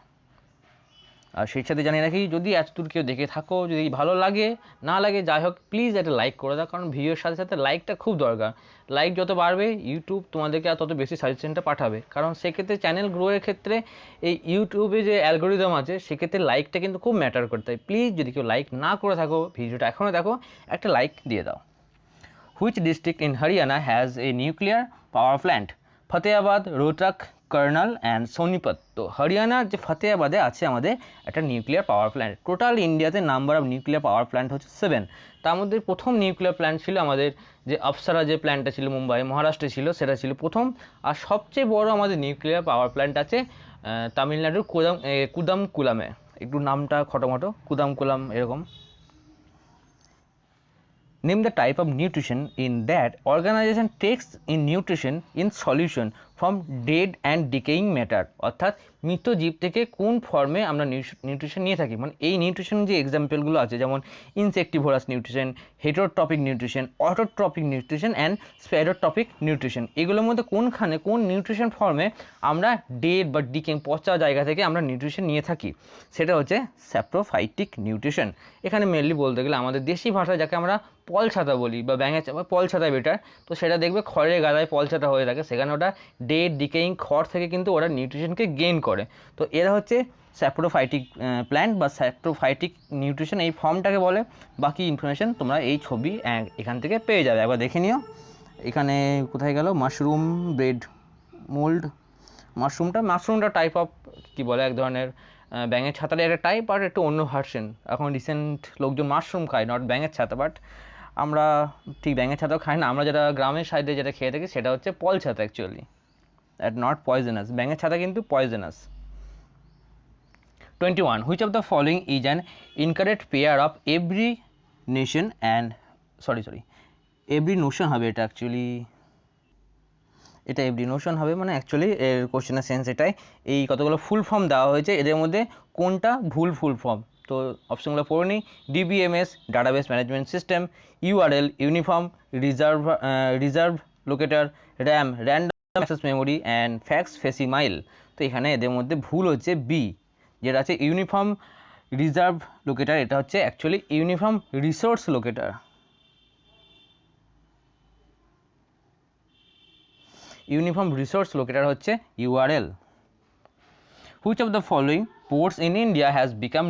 [SPEAKER 1] আর সেই সাথে জানিয়ে রাখি, যদি এতদূর কেউ দেখে থাকো, যদি ভালো লাগে না লাগে যাই হোক, প্লিজ একটা লাইক করে দাও, কারণ ভিডিওর সাথে সাথে লাইকটা খুব দরকার। লাইক যত বাড়বে ইউটিউব তোমাদেরকে আর তত বেশি সাজেশনটা পাঠাবে, কারণ সেক্ষেত্রে চ্যানেল গ্রোয়ের ক্ষেত্রে এই ইউটিউবে যে অ্যালগোরিদম আছে সেক্ষেত্রে লাইকটা কিন্তু খুব ম্যাটার করতে হয়। প্লিজ যদি কেউ লাইক না করে থাকো, ভিডিওটা এখনও দেখো, একটা লাইক দিয়ে দাও। Which district in Haryana has a nuclear power plant? Fatehabad, Rohtak, Karnal and Sonipat. তো হরিয়ানার যে ফতেহাবাদে আছে আমাদের একটা নিউক্লিয়ার পাওয়ার প্ল্যান্ট। টোটাল ইন্ডিয়াতে number of nuclear power plant হচ্ছে 7। তার মধ্যে প্রথম নিউক্লিয়ার প্ল্যান্ট ছিল আমাদের যে আফসারা যে প্ল্যান্টটা ছিল মুম্বাই মহারাষ্ট্রে ছিল, সেটা ছিল প্রথম। আর সবচেয়ে বড় আমাদের নিউক্লিয়ার পাওয়ার প্ল্যান্ট আছে তামিলনাড়ুর কুদামকুলামে। একটু নামটা খটোমটো, কুদামকুলাম এরকম। Name the type of nutrition in that organization takes in nutrition in solution from dead and decaying matter। অর্থাৎ মৃত জীব থেকে কোন ফর্মে আমরা নিউট্রিশন নিয়ে থাকি, মানে এই নিউট্রিশন যে এক্সাম্পলগুলো আছে যেমন insectivorous nutrition, heterotrophic nutrition, autotrophic nutrition and saprotrophic nutrition, এগুলোর মধ্যে কোনখানে কোন নিউট্রিশন ফর্মে আমরা ডেড বা ডিকেইং পচা জায়গা থেকে আমরা নিউট্রিশন নিয়ে থাকি, সেটা হচ্ছে স্যাপ্রোফাইটিক নিউট্রিশন। এখানে মেনলি বলতে গেলে আমাদের দেশি ভাষায় যাকে আমরা পল ছাতা বলি বা ব্যাঙের পল ছাতা বেটার, তো সেটা দেখবে খড়ের গাদায় পল ছাতা হয়ে থাকে, সেখানে ওটা ডেড ডিকেইং খড় থেকে কিন্তু ওরা নিউট্রিশনকে গেইন করে। তো এরা হচ্ছে স্যাপ্রোফাইটিক প্ল্যান্ট বা স্যাপ্রোফাইটিক নিউট্রিশন, এই ফর্মটাকে বলে। বাকি ইনফরমেশন তোমরা এই ছবি এখান থেকে পেয়ে যাবে, একবার দেখে নিও। এখানে কোথায় গেল মাশরুম ব্রেড মোল্ড, মাশরুমটা টাইপ অফ কি বলে এক ধরনের ব্যাঙের ছাতার একটা টাইপ, আর একটু অন্য ভার্সন। এখন রিসেন্ট লোকজন মাশরুম খায়, নট ব্যাঙের ছাতা, বাট আমরা ঠিক ব্যাঙের ছাতাও খাই না। আমরা যেটা গ্রামের সাইডে যেটা খেয়ে থাকি সেটা হচ্ছে পল ছাতা অ্যাকচুয়ালি, অ্যাট নট পয়জনাস। ব্যাঙের ছাতা কিন্তু poisonous. 21. Which of the following is an incorrect pair of every nation and every notion হবে এটা অ্যাকচুয়ালি, এটা এভরি নোশন হবে, মানে অ্যাকচুয়ালি এর কোশ্চেনের সেন্স এটাই। এই কতগুলো ফুল ফর্ম দেওয়া হয়েছে, এদের মধ্যে কোনটা ভুল ফুল ফর্ম? তো অপশনগুলো পড়ে নিই। DBMS database management system, URL uniform reserve locator, RAM random access memory and fax facsimile. তো এখানে এদের মধ্যে ভুল হচ্ছে বি, যেটা আছে ইউনিফর্ম রিজার্ভ লোকেটার, এটা হচ্ছে actually uniform resource locator. Uniform resource locator হচ্ছে URL. Which of the following ports in India has become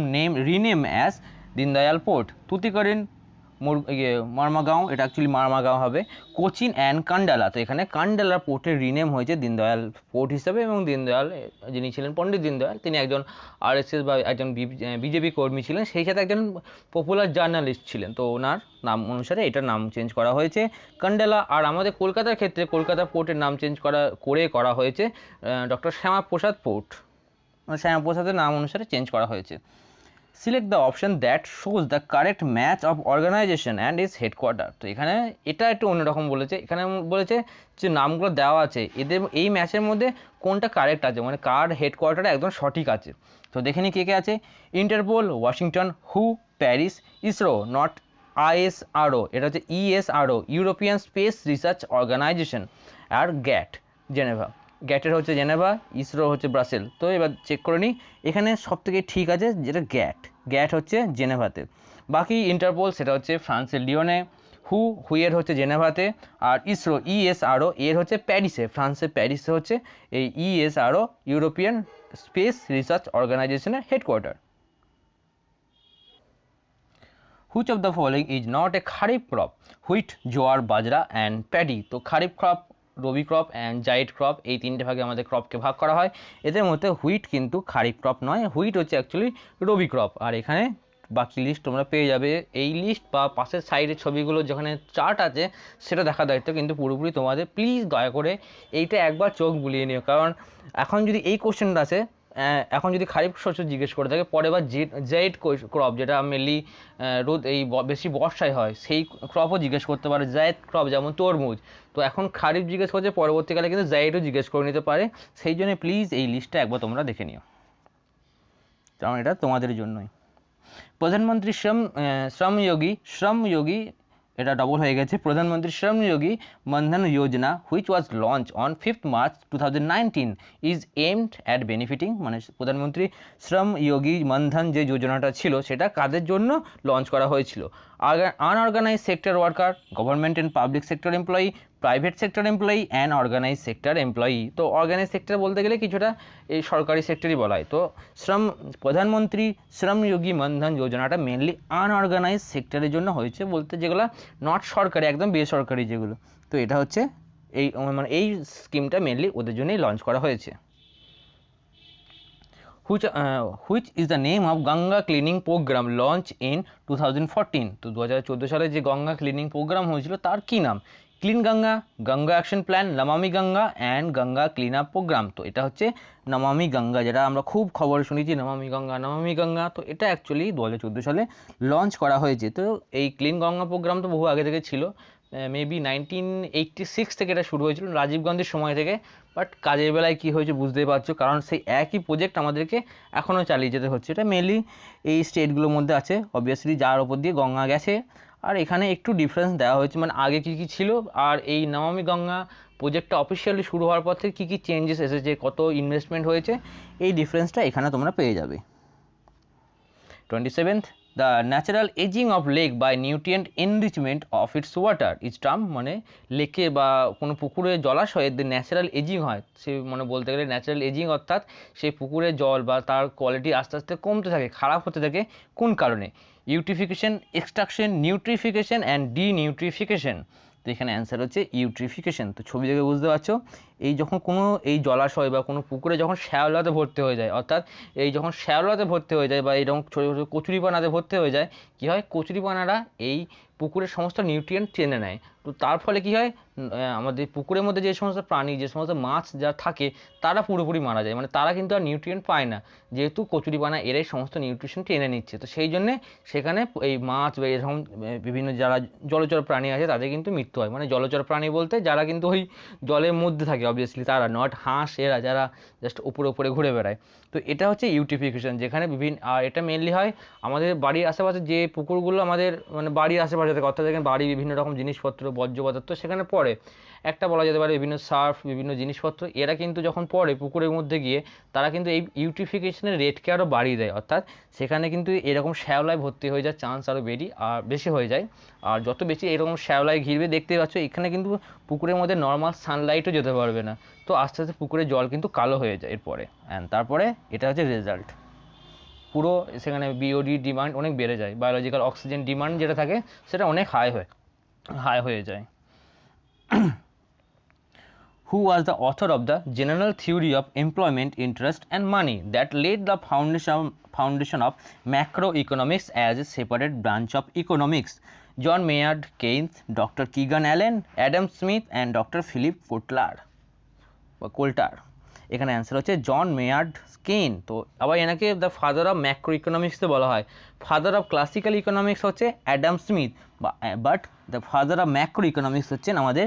[SPEAKER 1] renamed as Deendayal port? Tuticorin, Mormugao, এটা অ্যাকচুয়ালি মারমাগাঁও হবে, কোচিন অ্যান্ড কান্ডালা। তো এখানে কান্ডালা পোর্টের রিনেম হয়েছে দীনদয়াল পোর্ট হিসাবে, এবং দীনদয়াল যিনি ছিলেন পণ্ডিত দীনদয়াল, তিনি একজন আরএসএস বা একজন বিজেপি কর্মী ছিলেন, সেই সাথে একজন পপুলার জার্নালিস্ট ছিলেন। তো ওনার নাম অনুসারে এটার নাম চেঞ্জ করা হয়েছে কান্ডালা। আর আমাদের কলকাতার ক্ষেত্রে কলকাতা পোর্টের নাম চেঞ্জ করা হয়েছে ডক্টর শ্যামাপ্রসাদ পোর্ট, মানে শ্যামাপ্রসাদের নাম অনুসারে চেঞ্জ করা হয়েছে। Select the option that shows the correct match of organisation and is headquarter. তো এখানে এটা একটু অন্যরকম বলেছে, এখানে বলেছে যে নামগুলো দেওয়া আছে এদের এই ম্যাচের মধ্যে কোনটা কারেক্ট আছে, মানে কার হেডকোয়ার্টার একদম সঠিক আছে। তো দেখে নিই কে কে আছে। Interpol Washington, who Paris, ISRO not ISRO, এটা হচ্ছে ইএসআরও ইউরোপিয়ান স্পেস রিসার্চ অর্গানাইজেশন, আর গ্যাট জেনেভা, গ্যাটের হচ্ছে জেনেভা, ইসরো হচ্ছে ব্রাসেল। তো এবার চেক করে নিই, এখানে সব থেকে ঠিক আছে যেটা গ্যাট হচ্ছে জেনেভাতে। বাকি ইন্টারপোল সেটা হচ্ছে ফ্রান্সের লিওনে, হুইয়ের হচ্ছে জেনেভাতে, আর ইসরো ইএসআরও এর হচ্ছে প্যারিসে, ফ্রান্সের প্যারিসে হচ্ছে এই ইএসআরও ইউরোপিয়ান স্পেস রিসার্চ অর্গানাইজেশনের headquarter. Which of the following is not a kharif crop? Wheat, jowar, bajra and paddy. তো kharif crop rabi crop and zaid crop, এই তিনটে ভাগে আমাদের ক্রপকে ভাগ করা হয়। এদের মধ্যে হুইট কিন্তু খারিফ ক্রপ নয়, হুইট হচ্ছে অ্যাকচুয়ালি রবি ক্রপ। আর এখানে বাকি লিস্ট তোমরা পেয়ে যাবে, এই লিস্ট বা পাশের সাইডের ছবিগুলো যেখানে চার্ট আছে সেটা দেখার দায়িত্ব কিন্তু পুরোপুরি তোমাদের। প্লিজ দয়া করে এইটা একবার চোখ বুলিয়ে নিও, কারণ এখন যদি এই কোশ্চেনটা আছে, এখন যদি খারিফ শস্য জিজ্ঞেস করে থাকে, পরে বা জেড ক্রপ যেটা মেনলি রোদ এই বেশি বর্ষায় হয় সেই ক্রপও জিজ্ঞেস করতে পারে, জায়েদ ক্রপ যেমন তরমুজ। তো এখন খারিফ জিজ্ঞেস করছে, পরবর্তীকালে কিন্তু জায়েদও জিজ্ঞেস করে নিতে পারে। সেই জন্য প্লিজ এই লিস্টটা একবার তোমরা দেখে নিও, কারণ এটা তোমাদের জন্যই। প্রধানমন্ত্রী শ্রমযোগী এটা ডবল হয়ে গেছে, Pradhan Mantri Shram Yogi Maandhan Yojana which was launch on 5th March 2019 is aimed at benefiting, মানে প্রধানমন্ত্রী শ্রমযোগী মনধন যে যোজনাটা ছিল সেটা কাদের জন্য লঞ্চ করা হয়েছিল? Unorganise sector worker, government and public sector employee, private sector employee and organise sector employee. তো অর্গানাইজ সেক্টর বলতে গেলে কিছুটা এই সরকারি সেক্টরই বলা হয়। তো প্রধানমন্ত্রী শ্রমযোগী মনধন যোজনাটা মেনলি আনঅর্গানাইজ সেক্টরের জন্য হয়েছে, বলতে যেগুলো নট সরকারি, একদম বেসরকারি যেগুলো। তো এটা হচ্ছে এই মানে এই স্কিমটা মেনলি ওদের জন্যই লঞ্চ করা হয়েছে। which is the name of Ganga cleaning programme launch in 2014? তো 2014 সালে যে গঙ্গা ক্লিনিং প্রোগ্রাম হয়েছিল তার কি নাম? Clean Ganga, Ganga action plan, Namami Ganga and Ganga clean up programme. তো এটা হচ্ছে নমামি গঙ্গা, যেটা আমরা খুব খবর শুনেছি নমামি গঙ্গা। তো এটা অ্যাকচুয়ালি 2014 সালে লঞ্চ করা হয়েছে। তো এই ক্লিন গঙ্গা প্রোগ্রাম তো বহু আগে থেকে ছিল, মেবি 1986 থেকে এটা শুরু হয়েছিল, রাজীব গান্ধীর সময় থেকে। বাট কাজের বেলায় কী হয়েছে বুঝতেই পারছো, কারণ সেই একই প্রজেক্ট আমাদেরকে এখনও চালিয়ে যেতে হচ্ছে। এটা মেনলি এই স্টেটগুলোর মধ্যে আছে, অবভিয়াসলি যার ওপর দিয়ে গঙ্গা গেছে। আর এখানে একটু ডিফারেন্স দেওয়া হয়েছে, মানে আগে কী কী ছিল আর এই নমামি গঙ্গা প্রজেক্টটা অফিসিয়ালি শুরু হওয়ার পর থেকে কী কী চেঞ্জেস এসেছে, কত ইনভেস্টমেন্ট হয়েছে, এই ডিফারেন্সটা এখানে তোমরা পেয়ে যাবে। 27th, the natural aging of lake by nutrient enrichment of its water is term, মানে লেকে বা কোনো পুকুরে জলাশয়ে যে ন্যাচারাল এজিং হয়, সে মানে বলতে গেলে ন্যাচারাল এজিং অর্থাৎ সেই পুকুরের জল বা তার কোয়ালিটি আস্তে আস্তে কমতে থাকে, খারাপ হতে থাকে, কোন কারণে? Eutrophication, extraction, nitrification and denitrification. তো এখানে অ্যান্সার হচ্ছে ইউট্রিফিকেশন। তো ছবি দেখে বুঝতে পারছো, এই যখন কোনো এই জলাশয় বা কোনো পুকুরে যখন শ্যাওলাতে ভর্তি হয়ে যায়, অর্থাৎ এই যখন শ্যাওলাতে ভর্তি হয়ে যায় বা এইরকম ছোটো ছোটো কচুরিপানাতে ভর্তি হয়ে যায়, কী হয়, কচুরিপানারা এই পুকুরের সমস্ত নিউট্রিয়েন্ট টেনে নেয়। তো তার ফলে কী হয়, আমাদের পুকুরের মধ্যে যে সমস্ত প্রাণী, যে সমস্ত মাছ যা থাকে তারা পুরোপুরি মারা যায়, মানে তারা কিন্তু আর নিউট্রিয়েন্ট পায় না, যেহেতু কচুরিপানা এরাই সমস্ত নিউট্রিশন টেনে নিচ্ছে। তো সেই জন্যে সেখানে এই মাছ বা এরকম বিভিন্ন যারা জলচর প্রাণী আছে তাদের কিন্তু মৃত্যু হয়। মানে জলচর প্রাণী বলতে যারা কিন্তু ওই জলের মধ্যে থাকে, অবভিয়াসলি তারা, নট হাঁস এরা যারা জাস্ট উপরে উপরে ঘুরে বেড়ায়। তো এটা হচ্ছে ইউট্রিফিকেশন, যেখানে বিভিন্ন, আর এটা মেনলি হয় আমাদের বাড়ির আশেপাশে যে পুকুরগুলো আমাদের মানে বাড়ির আশেপাশে থাকে, অর্থাৎ যেখানে বাড়ি বিভিন্ন রকম জিনিসপত্র বর্জ্য পদার্থ সেখানে পড়ে, একটা বলা যেতে পারে বিভিন্ন সার্ফ, বিভিন্ন জিনিসপত্র, এরা কিন্তু যখন পড়ে পুকুরের মধ্যে গিয়ে তারা কিন্তু এই ইউট্রিফিকেশনের রেটকে আরও বাড়িয়ে দেয়, অর্থাৎ সেখানে কিন্তু এরকম শ্যাওলায় ভর্তি হয়ে যাওয়ার চান্স আরও বেশি হয়ে যায়। আর যত বেশি এরকম শ্যাওলায় ঘিরবে, দেখতে পাচ্ছ এখানে কিন্তু পুকুরের মধ্যে নর্মাল সানলাইটও যেতে পারবে না। তো আস্তে আস্তে পুকুরের জল কিন্তু কালো হয়ে যায় এরপরে, অ্যান্ড তারপরে এটা হচ্ছে রেজাল্ট, পুরো সেখানে বিওডি ডিমান্ড অনেক বেড়ে যায়, বায়োলজিক্যাল অক্সিজেন ডিমান্ড যেটা থাকে সেটা অনেক হাই হয়ে যায়। Who was the author of the general theory of employment, interest and money that laid the foundation of macroeconomics as a separate branch of economics? John Maynard Keynes, Dr. Keegan Allen, Adam Smith and Dr. Philip coal tar. এখানে অ্যান্সার হচ্ছে জন মেয়ার্ড কেইন। তো আবার এনাকে দ্য ফাদার অফ ম্যাক্রো ইকোনমিক্সে বলা হয়। ফাদার অফ ক্লাসিক্যাল ইকোনমিক্স হচ্ছে Adam Smith, but the father of macro economics হচ্ছেন আমাদের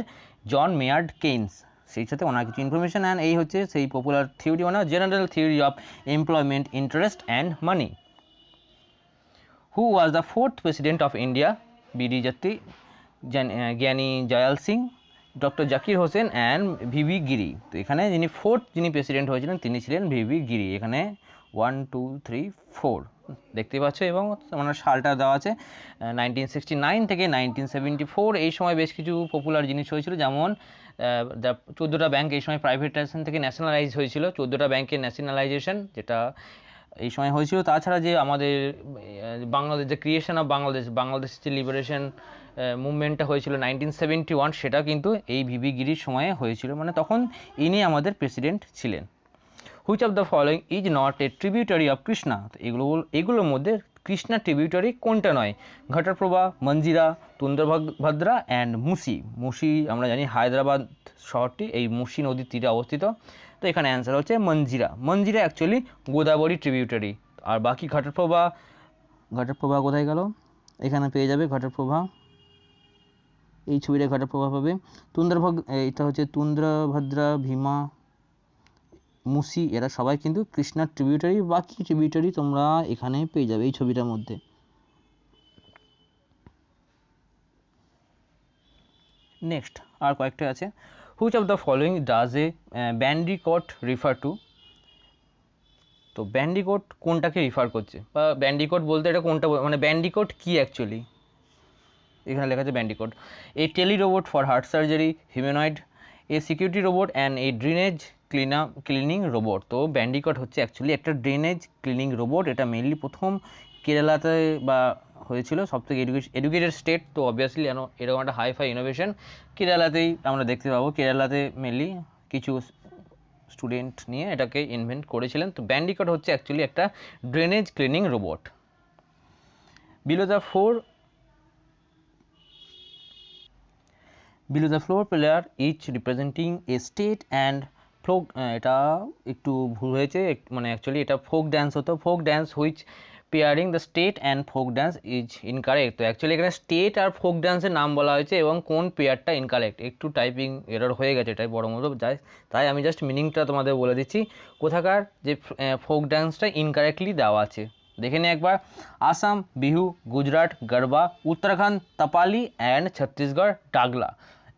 [SPEAKER 1] জন মেয়ার্ড কেইন্স। সেই সাথে ওনার কিছু ইনফরমেশন, অ্যান্ড এই হচ্ছে সেই পপুলার থিওরি, মানে general theory of employment, interest and money. Who was the 4th president of India? BD Jatti, Giani Zail Singh, doctor Zakir Hussain and VV Giri. তো এখানে যিনি 4th প্রেসিডেন্ট হয়েছিলেন তিনি ছিলেন ভিভি গিরি। এখানে 1 2 3 4 দেখতে পাচ্ছ, এবং ওনার সালটা দেওয়া আছে 1969 থেকে 1974। এই সময় বেশ কিছু পপুলার জিনিস হয়েছিল, যেমন 14টা ব্যাংক এই সময় প্রাইভেটাইজেশন থেকে ন্যাশনালাইজ হয়েছিল, 14টা ব্যাংকের ন্যাশনালাইজেশন যেটা এই সময় হয়েছিল। তাছাড়া যে আমাদের বাংলাদেশ, যে ক্রিয়েশন অফ বাংলাদেশ যে লিবারেশন মুভমেন্টটা হয়েছিল 1971, সেটা কিন্তু এই ভিভি গিরির সময়ে হয়েছিল, মানে তখন ইনি আমাদের প্রেসিডেন্ট ছিলেন। Which of the following is not a tributary of Krishna, তো এগুলোর মধ্যে কৃষ্ণা ট্রিবিউটারি কোনটা নয়? ঘটপ্রভা, মঞ্জিরা, তুঙ্গভদ্রা অ্যান্ড মুসি। মুসি আমরা জানি হায়দ্রাবাদ শহরটি এই মুসি নদীর তীরে অবস্থিত, তো এখানে অ্যান্সার হচ্ছে মঞ্জিরা। মঞ্জিরা অ্যাকচুয়ালি গোদাবরী ট্রিবিউটারি। আর বাকি ঘটপ্রভা, ঘটপ্রভা কোথায় গেল? এখানে পেয়ে যাবে ঘটপ্রভা, এই ছবিটা ঘটপ্রভা পাবে। এটা হচ্ছে তুঙ্গভদ্রা, ভীমা, মুসি, এরা সবাই কিন্তু কৃষ্ণার ট্রিবিউটারি। বাকি ট্রিবিউটারি তোমরা এখানে পেয়ে যাবে এই ছবিটার মধ্যে। নেক্সট আর কয়েকটা আছে। Which of the following does a bandicoot refer to? তো ব্যান্ডিকট কোনটাকে রিফার করছে, বা ব্যান্ডিকট বলতে এটা কোনটা, মানে ব্যান্ডিকট কি অ্যাকচুয়ালি? এখানে লেখা আছে bandicoot a tele robot for heart surgery, humanoid, a security robot and a drainage cleaning robot. তো ব্যান্ডিকট হচ্ছে অ্যাকচুয়ালি একটা ড্রেনেজ ক্লিনিং রোবট। এটা মেনলি প্রথম কেরালাতে বা হয়েছিল, সবথেকে এডুকেটেড স্টেট, তো অবভিয়াসলি এরকম একটা হাই ফাই ইনোভেশন কেরালাতেই আমরা দেখতে পাবো। কেরালাতে মেনলি কিছু স্টুডেন্ট নিয়ে এটাকে ইনভেন্ট করেছিলেন। তো ব্যান্ডিকট হচ্ছে অ্যাকচুয়ালি একটা drainage cleaning robot. Below the floor player each representing a state and folk, এটা একটু ভুল হয়েছে, মানে অ্যাকচুয়ালি এটা ফোক ড্যান্স হতো। Folk dance which pairing the state and folk dance is incorrect. তো অ্যাকচুয়ালি এখানে স্টেট আর ফোক ড্যান্সের নাম বলা হয়েছে এবং কোন পেয়ারটা ইনকারেক্ট, একটু টাইপিং এরর হয়ে গেছে, এটাই বড় মতো যায়, তাই আমি জাস্ট মিনিংটা তোমাদের বলে দিচ্ছি কোথাকার যে ফোক ড্যান্সটা ইনকারেক্টলি দেওয়া আছে। দেখে নিই একবার। আসাম বিহু, গুজরাট গরবা, উত্তরাখণ্ড তাপালি অ্যান্ড ছত্তিশগড় ডাগলা।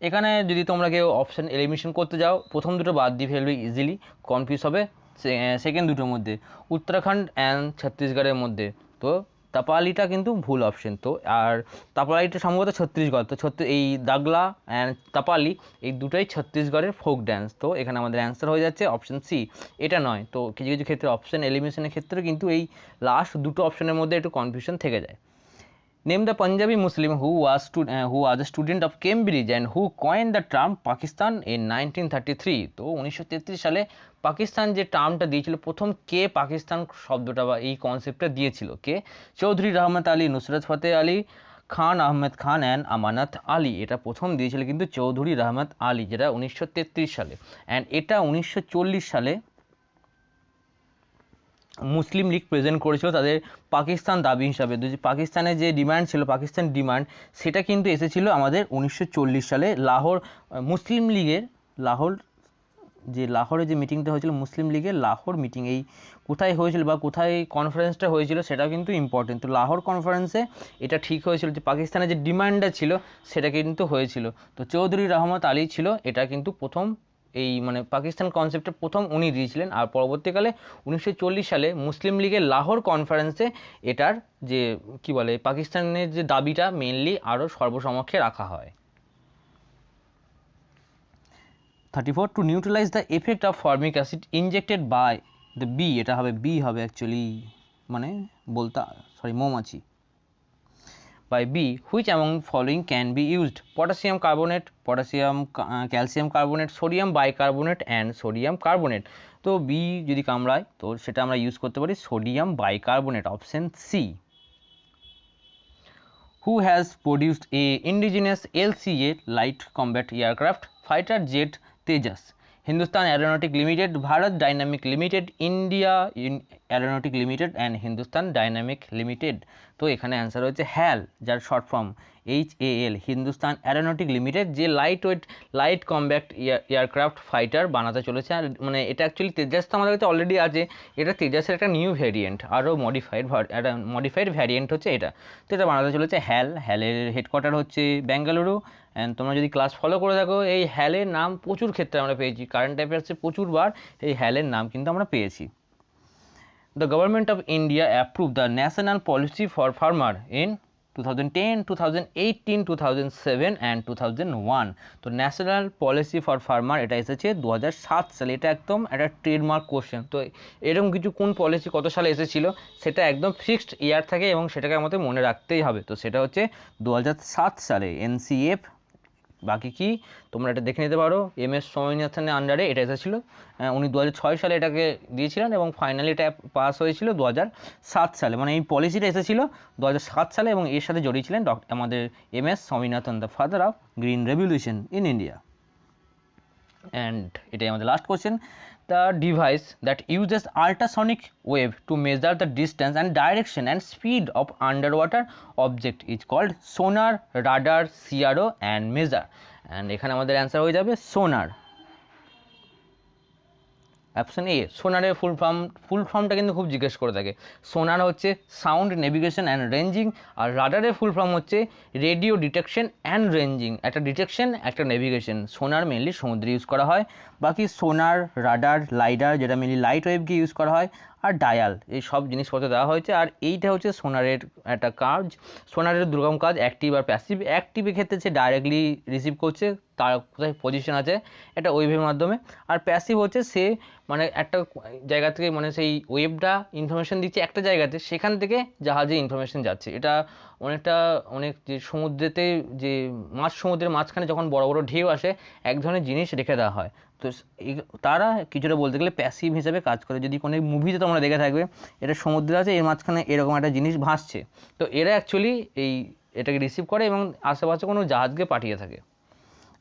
[SPEAKER 1] এখানে যদি তোমরা কেউ অপশান এলিমিনেশন করতে যাও, প্রথম দুটো বাদ দিয়ে ফেলবে, ইজিলি কনফিউজ হবে সেকেন্ড দুটোর মধ্যে, উত্তরাখণ্ড অ্যান্ড ছত্তিশগড়ের মধ্যে। তো তাপালিটা কিন্তু ভুল অপশন। তো আর তাপালিটা সম্ভবত ছত্তিশগড়, তো এই দাগলা অ্যান্ড তাপালি এই দুটোই ছত্তিশগড়ের ফোক ড্যান্স। তো এখানে আমাদের অ্যান্সার হয়ে যাচ্ছে অপশন সি, এটা নয়। তো কিছু কিছু ক্ষেত্রে অপশন এলিমিনেশনের ক্ষেত্রে কিন্তু এই লাস্ট দুটো অপশনের মধ্যে একটু কনফিউশন থেকে যায়। Name the Punjabi Muslim who was a student of Cambridge and who coined the term Pakistan in 1933. তো 1933 সালে পাকিস্তান যে টার্মটা দিয়েছিল, প্রথম কে পাকিস্তান শব্দটা বা এই কনসেপ্টটা দিয়েছিল? কে? চৌধুরী রহমত আলী, নুসরত ফতেহ আলী খান, আহমেদ খান অ্যান্ড আমানত আলী। এটা প্রথম দিয়েছিল কিন্তু চৌধুরী রহমত আলী, যেটা 1933 সালে। অ্যান্ড এটা 1940 সালে মুসলিম লীগ প্রেজেন্ট করেছিল তাদের পাকিস্তান দাবি হিসাবে। পাকিস্তানের যে ডিমান্ড ছিল, পাকিস্তান ডিমান্ড, সেটা কিন্তু এসেছিল আমাদের 1940 সালে লাহোর মুসলিম লীগের, লাহোরে যে মিটিংটা হয়েছিল মুসলিম লীগের লাহোর মিটিং, এই কোথায় হয়েছিল বা কোথায় কনফারেন্সটা হয়েছিল সেটাও কিন্তু ইম্পর্টেন্ট। তো লাহোর কনফারেন্সে এটা ঠিক হয়েছিল যে পাকিস্তানের যে ডিমান্ডটা ছিল সেটা কিন্তু হয়েছিল। তো চৌধুরী রহমত আলী ছিল এটা কিন্তু প্রথম, এই মানে পাকিস্তান কনসেপ্টটা প্রথম উনি দিয়েছিলেন। আর পরবর্তীকালে 1940 সালে মুসলিম লীগের লাহোর কনফারেন্সে এটার যে কি বলে পাকিস্তানের যে দাবিটা মেনলি আরও সর্বসমক্ষে রাখা হয়। 34 to neutralise the effect of formic acid injected by the bee, এটা হবে বি হবে অ্যাকচুয়ালি, মানে মৌমাছি। by B, which among following can be used? Potassium carbonate, calcium carbonate, sodium bicarbonate and sodium carbonate. তো B যদি কামড়ায় তো সেটা আমরা ইউজ করতে পারি sodium bicarbonate, option C. Who has produced a indigenous LCA light combat aircraft fighter jet Tejas? Hindustan Aeronautic Limited, Bharat Dynamic Limited, India Aeronautic Limited and Hindustan Dynamic Limited. তো এখানে অ্যান্সার হচ্ছে HAL, যার short form HAL, Hindustan aeronautic limited, যে লাইট কম্ব্যাক্ট এয়ারক্রাফট ফাইটার বানাতে চলেছে। আর মানে এটা অ্যাকচুয়ালি তেজাস তো আমাদের কাছে অলরেডি আছে, এটা তেজাসের একটা নিউ ভ্যারিয়েন্ট, আরও মডিফাইড ভ্যারিয়েন্ট হচ্ছে এটা। তো এটা বানাতে চলেছে হ্যালের হেডকোয়ার্টার হচ্ছে বেঙ্গালুরু। অ্যান্ড তোমরা যদি ক্লাস ফলো করে থাকো এই হ্যালের নাম প্রচুর ক্ষেত্রে আমরা পেয়েছি, কারেন্ট অ্যাফেয়ার্সে প্রচুরবার এই হ্যালের নাম কিন্তু আমরা পেয়েছি। The government of India approved the national policy for farmer in 2010, 2018, 2007 and 2001। তো ন্যাশনাল পলিসি ফর ফার্মার এটা এসেছে 2007 সালে। এটা একদম একটা ট্রেডমার্ক কোশ্চেন। তো এরকম কিছু কোন পলিসি কত সালে এসেছিল সেটা একদম ফিক্সড ইয়ার থাকে এবং সেটাকে আমাদের মনে রাখতেই হবে। তো সেটা হচ্ছে 2007 সালে এনসিএফ। বাকি কি তোমরা এটা দেখে নিতে পারো, এম.এস. স্বামীনাথনের আন্ডারে এটা এসেছিলো। উনি 2006 সালে এটাকে দিয়েছিলেন এবং ফাইনালি এটা পাস হয়েছিল 2007 সালে। মানে এই পলিসিটা এসেছিলো 2007 সালে এবং এর সাথে জড়িয়ে ছিলেন আমাদের M S. Swaminathan, the father of green revolution in India. And এটাই আমাদের last question. The device that uses ultrasonic wave to measure the distance and direction and speed of underwater object is called sonar, radar, CRO and measure। and এখানে আমাদের অ্যান্সার হয়ে যাবে সোনার, অপশন এ। সোনারের ফুল ফর্মটা কিন্তু খুব জিজ্ঞেস করে থাকে। সোনার হচ্ছে সাউন্ড নেভিগেশন অ্যান্ড রেঞ্জিং, আর রাডারের ফুল ফর্ম হচ্ছে রেডিও ডিটেকশন অ্যান্ড রেঞ্জিং। একটা ডিটেকশন একটা নেভিগেশন। সোনার মেনলি সমুদ্রে ইউজ করা হয়। বাকি সোনার, রাডার, লাইডার যেটা মেনলি লাইট ওয়েভকে ইউজ করা হয়, আর ডায়াল, এই সব জিনিসপত্র দেওয়া হয়েছে। আর এইটা হচ্ছে সোনারের একটা কাজ। সোনারের দুর্গম কাজ অ্যাক্টিভ আর প্যাসিভ। অ্যাক্টিভের ক্ষেত্রে সে ডাইরেক্টলি রিসিভ করছে তার কোথায় পজিশন আছে একটা ওয়েভের মাধ্যমে, আর প্যাসিভ হচ্ছে সে মানে একটা জায়গা থেকে মানে সেই ওয়েভটা ইনফরমেশন দিচ্ছে একটা জায়গাতে, সেখান থেকে জাহাজে ইনফরমেশন যাচ্ছে। এটা অনেক যে সমুদ্রেতে যে সমুদ্রের মাঝখানে যখন বড় বড় ঢেউ আসে এক ধরনের জিনিস রেখে দেওয়া হয়, তো তারা কিছুটা বলতে গেলে প্যাসিভ হিসেবে কাজ করে। যদি কোনো মুভিতে তোমরা দেখে থাকবে এটা সমুদ্রে আছে, এর মাঝখানে এরকম একটা জিনিস ভাসছে, তো এরা অ্যাকচুয়ালি এটাকে রিসিভ করে এবং আশেপাশে কোনো জাহাজকে পাঠিয়ে থাকে।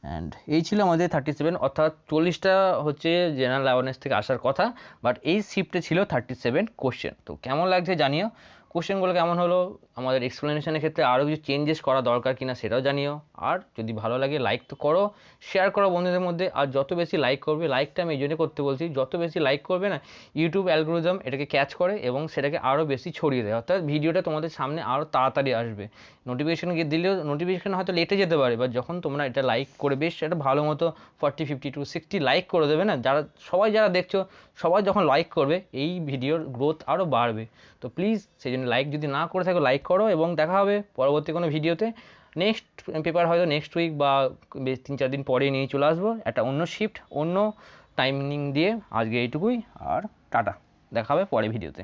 [SPEAKER 1] অ্যান্ড এই ছিল আমাদের 37, অর্থাৎ 40টা হচ্ছে জেনারেল অ্যাওয়ারনেস থেকে আসার কথা, বাট এই শিফটে ছিল 37 কোশ্চেন। তো কেমন লাগছে জানিও, কোশ্চেনগুলো কেমন হলো, আমাদের এক্সপ্লেনেশনের ক্ষেত্রে আরও কিছু চেঞ্জেস করা দরকার কিনা সেটাও জানিও। আর যদি ভালো লাগে লাইক তো করো, শেয়ার করো বন্ধুদের মধ্যে। আর যত বেশি লাইক করবে, লাইকটা আমি এই জন্য করতে বলছি, যত বেশি লাইক করবে না ইউটিউব অ্যালগোরিদম এটাকে ক্যাচ করে এবং সেটাকে আরও বেশি ছড়িয়ে দেয়, অর্থাৎ ভিডিওটা তোমাদের সামনে আরও তাড়াতাড়ি আসবে। নোটিফিকেশন দিলেও নোটিফিকেশন হয়তো লেটে যেতে পারে, বা যখন তোমরা এটা লাইক করে বেশ একটা ভালো মতো 40, 50 to 60 লাইক করে দেবে না, যারা দেখছো সবাই যখন লাইক করবে এই ভিডিওর গ্রোথ আরও বাড়বে। তো প্লিজ সেই জন্য লাইক যদি না করে থাকো লাইক করো, এবং দেখা হবে পরবর্তী কোনো ভিডিওতে। নেক্সট পেপার হয়তো নেক্সট উইক বা বেশ 3-4 দিন পরে নিয়ে চলে আসবো একটা অন্য শিফট অন্য টাইমিং দিয়ে। আজকে এইটুকুই, আর টাটা, দেখা হবে পরে ভিডিওতে।